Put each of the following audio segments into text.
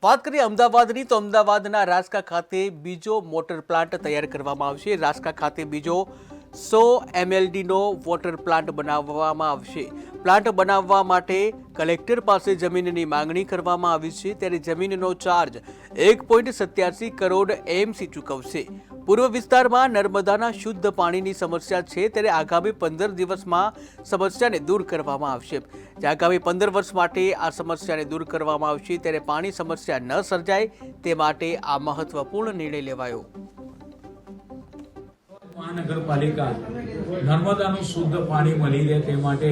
વાત કરીએ અમદાવાદની તો અમદાવાદના રાજકા ખાતે બીજો મોટર પ્લાન્ટ તૈયાર કરવામાં આવશે। રાજકા ખાતે બીજો 100 MLD નો વોટર પ્લાન્ટ બનાવવામાં આવશે। પ્લાન્ટ બનાવવા માટે કલેક્ટર પાસે જમીનની માંગણી કરવામાં આવી છે, ત્યારે જમીનનો ચાર્જ 1.87 કરોડ એમસી ચૂકવશે। પૂર્વ વિસ્તારમાં નર્મદાના શુદ્ધ પાણીની સમસ્યા છે, ત્યારે આગામી 15 દિવસમાં સમસ્યાને દૂર કરવામાં આવશે। આગામી 15 વર્ષ માટે આ સમસ્યાને દૂર કરવામાં આવશે, ત્યારે પાણી સમસ્યા ન સર્જાય તે માટે આ મહત્વપૂર્ણ નિર્ણય લેવાયો। મહાનગરપાલિકા નર્મદાનું શુદ્ધ પાણી મળી રહે તે માટે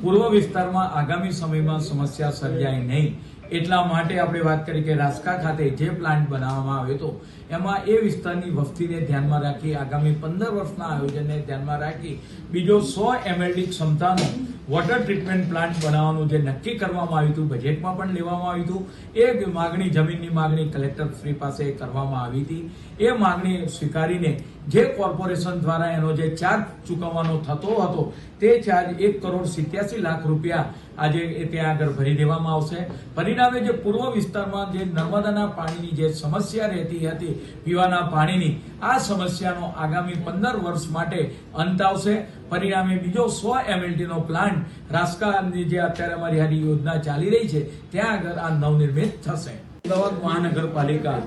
પૂર્વ વિસ્તારમાં આગામી સમયમાં સમસ્યા સર્જાય નહીં એટલા માટે આપણે વાત કરી કે રાજકા ખાતે જે પ્લાન્ટ બનાવવામાં આવ્યો હતો એમાં એ વિસ્તારની વસ્તીને ધ્યાનમાં રાખી આગામી 15 વર્ષના આયોજનને ધ્યાનમાં રાખી બીજો 100 MLD ક્ષમતાનો વોટર ટ્રીટમેન્ટ પ્લાન્ટ બનાવવાનું જે નક્કી કરવામાં આવ્યું હતું, બજેટમાં પણ લેવામાં આવ્યું હતું। એ માગણી જમીનની માગણી કલેક્ટર શ્રી પાસે કરવામાં આવી હતી। એ માગણી સ્વીકારીને જે કોર્પોરેશન દ્વારા એનો જે ચાર્જ ચૂકવવાનો થતો હતો તે ચાર્જ 1,87,00,000 રૂપિયા આજે ત્યાં આગળ ભરી દેવામાં આવશે। પરિણામે જે પૂર્વ વિસ્તારમાં જે નર્મદાના પાણીની જે સમસ્યા રહેતી હતી પીવાના પાણીની, આ સમસ્યાનો આગામી 15 વર્ષ માટે અંત આવશે। પરિણામે બીજો 100 MLD નો પ્લાન્ટ રાજકાની જે અત્યારે અમારી હારી યોજના ચાલી રહી છે ત્યાં આગળ આ નવનિર્મિત થશે। અમદાવાદ મહાનગરપાલિકા